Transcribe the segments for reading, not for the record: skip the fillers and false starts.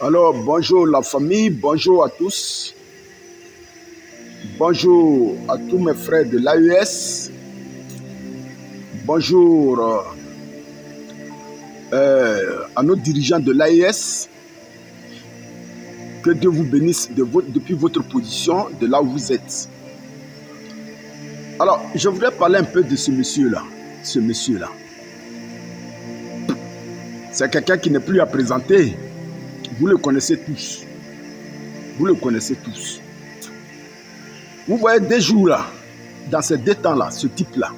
Alors, bonjour la famille, bonjour à tous. Bonjour à tous mes frères de l'AES. Bonjour à nos dirigeants de l'AES. Que Dieu vous bénisse depuis votre position, de là où vous êtes. Alors, je voudrais parler un peu de ce monsieur-là. Ce monsieur-là. C'est quelqu'un qui n'est plus à présenter. Vous le connaissez tous. Vous le connaissez tous. Vous voyez des jours là, dans ces deux temps-là, ce type-là,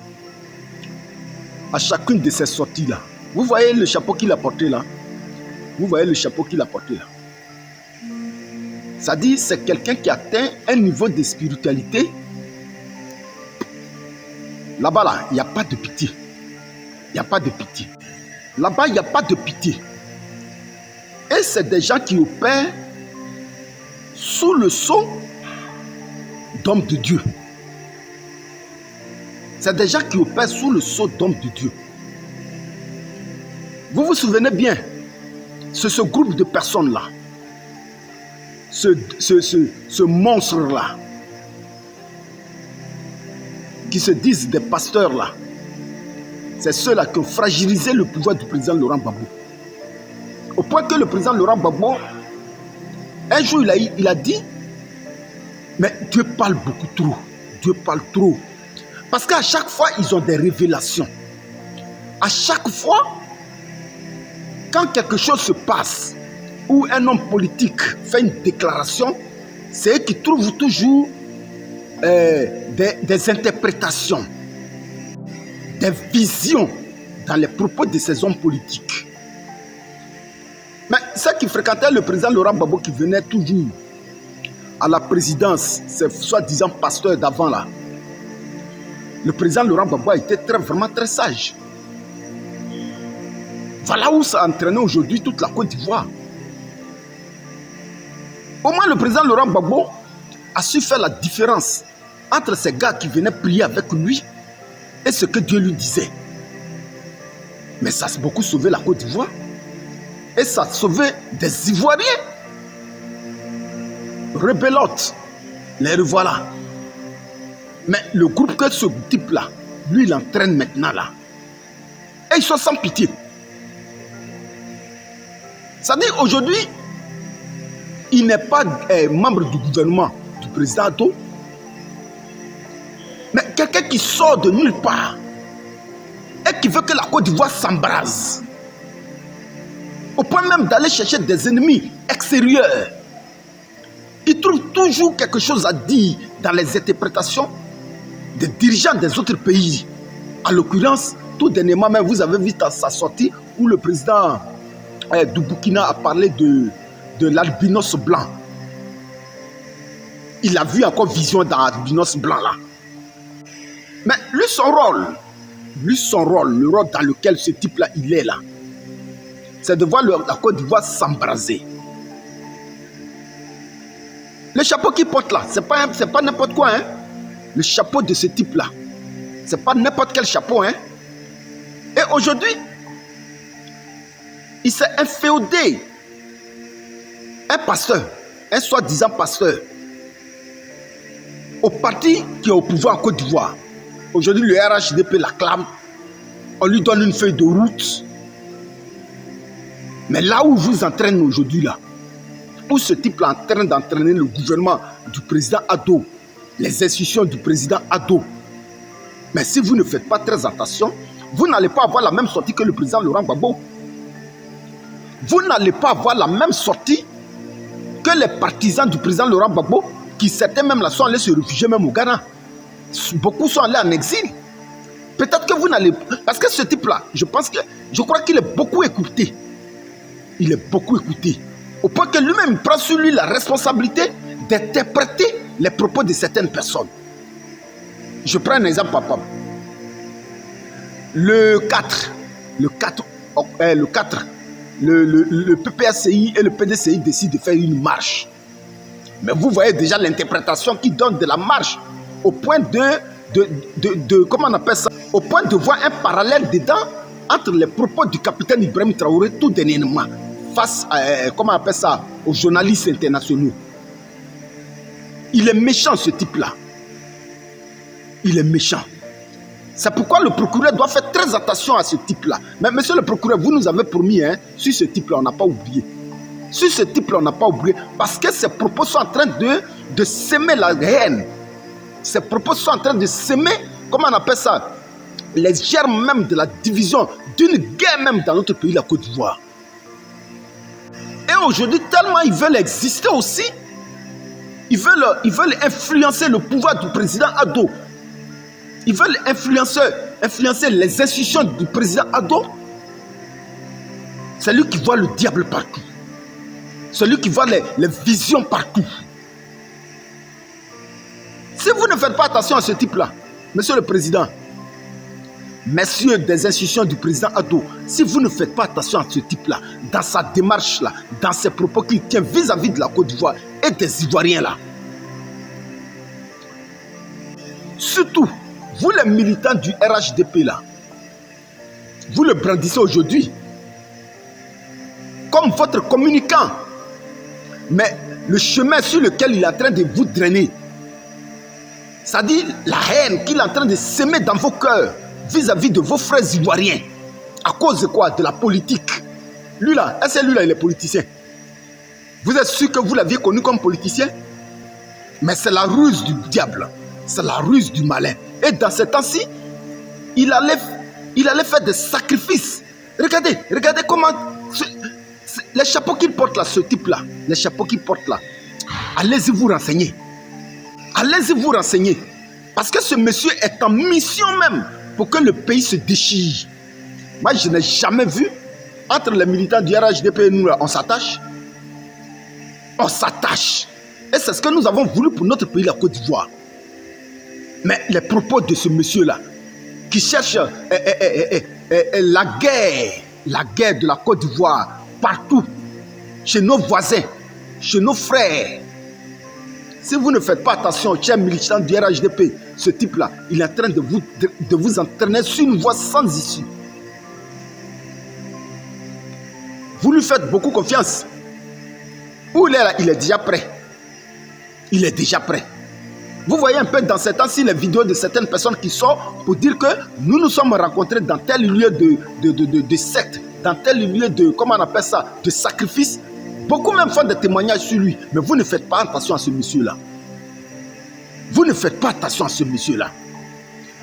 à chacune de ces sorties-là, vous voyez le chapeau qu'il a porté là. Vous voyez le chapeau qu'il a porté là. Ça dit, c'est quelqu'un qui atteint un niveau de spiritualité. Là-bas, là, il n'y a pas de pitié. Il n'y a pas de pitié. Là-bas, il n'y a pas de pitié. Et c'est des gens qui opèrent sous le sceau d'hommes de Dieu. C'est des gens qui opèrent sous le sceau d'hommes de Dieu. Vous vous souvenez bien, c'est ce groupe de personnes-là, ce monstre-là, qui se disent des pasteurs-là, c'est ceux-là qui ont fragilisé le pouvoir du président Laurent Gbagbo. Au point que le président Laurent Gbagbo, un jour il a dit, mais Dieu parle beaucoup trop. Dieu parle trop. Parce qu'à chaque fois, ils ont des révélations. À chaque fois, quand quelque chose se passe, ou un homme politique fait une déclaration, c'est eux qui trouvent toujours des interprétations, des visions dans les propos de ces hommes politiques. Mais ceux qui fréquentaient le président Laurent Gbagbo, qui venait toujours à la présidence, ces soi-disant pasteurs d'avant là, le président Laurent Gbagbo a été vraiment très sage. Voilà où ça a entraîné aujourd'hui toute la Côte d'Ivoire. Au moins le président Laurent Gbagbo a su faire la différence entre ces gars qui venaient prier avec lui et ce que Dieu lui disait. Mais ça a beaucoup sauvé la Côte d'Ivoire. Et ça a sauvé des Ivoiriens. Rebellotes, les revoilà. Mais le groupe que ce type-là, lui, il entraîne maintenant là. Et ils sont sans pitié. Ça dit aujourd'hui, il n'est pas membre du gouvernement du président Addo, mais quelqu'un qui sort de nulle part et qui veut que la Côte d'Ivoire s'embrase. Au point même d'aller chercher des ennemis extérieurs. Il trouve toujours quelque chose à dire dans les interprétations des dirigeants des autres pays. En l'occurrence, tout dernièrement, même vous avez vu dans sa sortie où le président du Burkina a parlé de l'albinos blanc. Il a vu encore vision dans l'albinos blanc là. Mais lui, son rôle, le rôle dans lequel ce type-là, il est là, c'est de voir la Côte d'Ivoire s'embraser. Le chapeau qu'il porte là, c'est pas n'importe quoi, hein. Le chapeau de ce type-là, c'est pas n'importe quel chapeau, hein. Et aujourd'hui, il s'est inféodé un pasteur, un soi-disant pasteur, au parti qui est au pouvoir en Côte d'Ivoire. Aujourd'hui, le RHDP l'acclame, on lui donne une feuille de route. Mais là où vous entraînez aujourd'hui, là, où ce type-là est en train d'entraîner le gouvernement du président Addo, les institutions du président Addo, mais si vous ne faites pas très attention, vous n'allez pas avoir la même sortie que le président Laurent Gbagbo. Vous n'allez pas avoir la même sortie que les partisans du président Laurent Gbagbo, qui certains même là sont allés se réfugier même au Ghana. Beaucoup sont allés en exil. Peut-être que vous n'allez... Parce que ce type-là, je crois qu'il est beaucoup écouté. Il est beaucoup écouté. Au point que lui-même prend sur lui la responsabilité d'interpréter les propos de certaines personnes. Je prends un exemple, papa. Le 4, le PPACI et le PDCI décident de faire une marche. Mais vous voyez déjà l'interprétation qu'ils donnent de la marche au point comment on appelle ça? Au point de voir un parallèle dedans entre les propos du capitaine Ibrahim Traoré tout dernièrement. face à, comment on appelle ça, aux journalistes internationaux. Il est méchant, ce type-là. Il est méchant. C'est pourquoi le procureur doit faire très attention à ce type-là. Mais monsieur le procureur, vous nous avez promis, hein, sur ce type-là, on n'a pas oublié. Sur ce type-là, on n'a pas oublié. Parce que ses propos sont en train de s'aimer la haine. Ces propos sont en train de s'aimer, comment on appelle ça, les germes même de la division, d'une guerre même dans notre pays, la Côte d'Ivoire. Et aujourd'hui, tellement ils veulent exister aussi, ils veulent influencer le pouvoir du président Ado. Ils veulent influencer les institutions du président Ado. C'est lui qui voit le diable partout. C'est lui qui voit les visions partout. Si vous ne faites pas attention à ce type-là, monsieur le président, messieurs des institutions du président Ado, si vous ne faites pas attention à ce type-là, dans sa démarche-là, dans ses propos qu'il tient vis-à-vis de la Côte d'Ivoire et des Ivoiriens-là, surtout, vous les militants du RHDP-là, vous le brandissez aujourd'hui comme votre communicant. Mais le chemin sur lequel il est en train de vous drainer, c'est-à-dire la haine qu'il est en train de s'aimer dans vos cœurs vis-à-vis de vos frères ivoiriens. À cause de quoi? De la politique. Lui là, est-ce que lui là, il est politicien? Vous êtes sûr que vous l'aviez connu comme politicien? Mais c'est la ruse du diable. C'est la ruse du malin. Et dans ce temps-ci, il allait faire des sacrifices. Regardez comment... Les chapeaux qu'il porte là, ce type-là, les chapeaux qu'il porte là, allez-y vous renseigner. Allez-y vous renseigner. Parce que ce monsieur est en mission même pour que le pays se déchire. Moi, je n'ai jamais vu, entre les militants du RHDP et nous, là, on s'attache. On s'attache. Et c'est ce que nous avons voulu pour notre pays, la Côte d'Ivoire. Mais les propos de ce monsieur-là, qui cherche la guerre de la Côte d'Ivoire, partout, chez nos voisins, chez nos frères. Si vous ne faites pas attention, chers militants du RHDP, ce type-là, il est en train de vous entraîner sur une voie sans issue. Vous lui faites beaucoup confiance. Où il est là? Il est déjà prêt. Il est déjà prêt. Vous voyez un peu dans ces temps-ci les vidéos de certaines personnes qui sortent pour dire que nous nous sommes rencontrés dans tel lieu de secte, dans tel lieu de, comment on appelle ça, de sacrifice. Beaucoup même font des témoignages sur lui. Mais vous ne faites pas attention à ce monsieur-là. Vous ne faites pas attention à ce monsieur-là.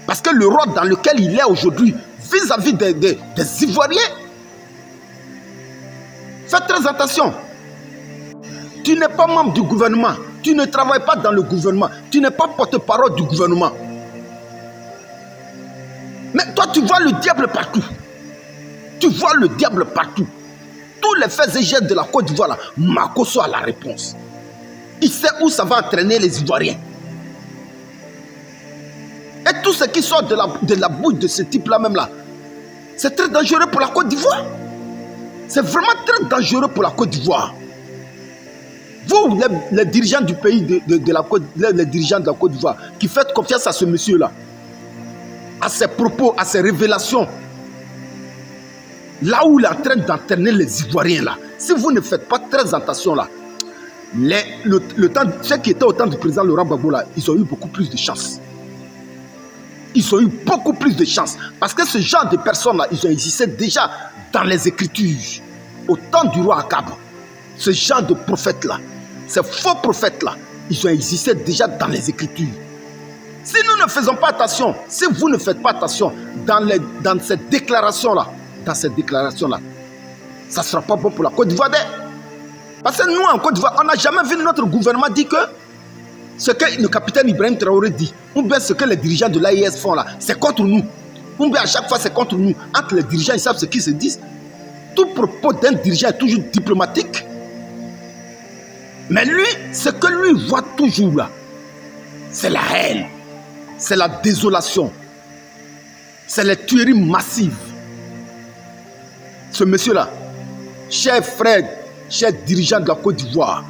Parce que le rôle dans lequel il est aujourd'hui, vis-à-vis des Ivoiriens, faites très attention. Tu n'es pas membre du gouvernement. Tu ne travailles pas dans le gouvernement. Tu n'es pas porte-parole du gouvernement. Mais toi, tu vois le diable partout. Tu vois le diable partout. Tous les faits et gestes de la Côte d'Ivoire, Makosso a la réponse. Il sait où ça va entraîner les Ivoiriens. Et tout ce qui sort de la bouche de ce type-là même là, c'est très dangereux pour la Côte d'Ivoire. C'est vraiment très dangereux pour la Côte d'Ivoire. Vous, les dirigeants du pays, les dirigeants de la Côte d'Ivoire, qui faites confiance à ce monsieur-là, à ses propos, à ses révélations, là où il est en train d'entraîner les Ivoiriens là, si vous ne faites pas très attention là, ceux qui étaient au temps du président Laurent Gbagbo là, ils ont eu beaucoup plus de chance. Ils ont eu beaucoup plus de chance. Parce que ce genre de personnes là, ils ont existé déjà dans les Écritures. Au temps du roi Akab, ce genre de prophètes là, ces faux prophètes là, ils ont existé déjà dans les Écritures. Si nous ne faisons pas attention, si vous ne faites pas attention dans cette déclaration là, ça ne sera pas bon pour la Côte d'Ivoire. Parce que nous, en Côte d'Ivoire, on n'a jamais vu notre gouvernement dire que ce que le capitaine Ibrahim Traoré dit, ou bien ce que les dirigeants de l'AIS font là, c'est contre nous. Ou bien à chaque fois, c'est contre nous. Entre les dirigeants, ils savent ce qu'ils se disent. Tout propos d'un dirigeant est toujours diplomatique. Mais lui, ce que lui voit toujours là, c'est la haine, c'est la désolation, c'est les tueries massives. Ce monsieur-là, cher frère, cher dirigeant de la Côte d'Ivoire,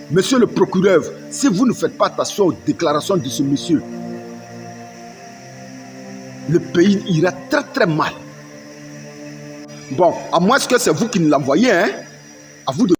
monsieur le procureur, si vous ne faites pas attention aux déclarations de ce monsieur, le pays ira très très mal. Bon, à moins que c'est vous qui nous l'envoyez, hein. À vous de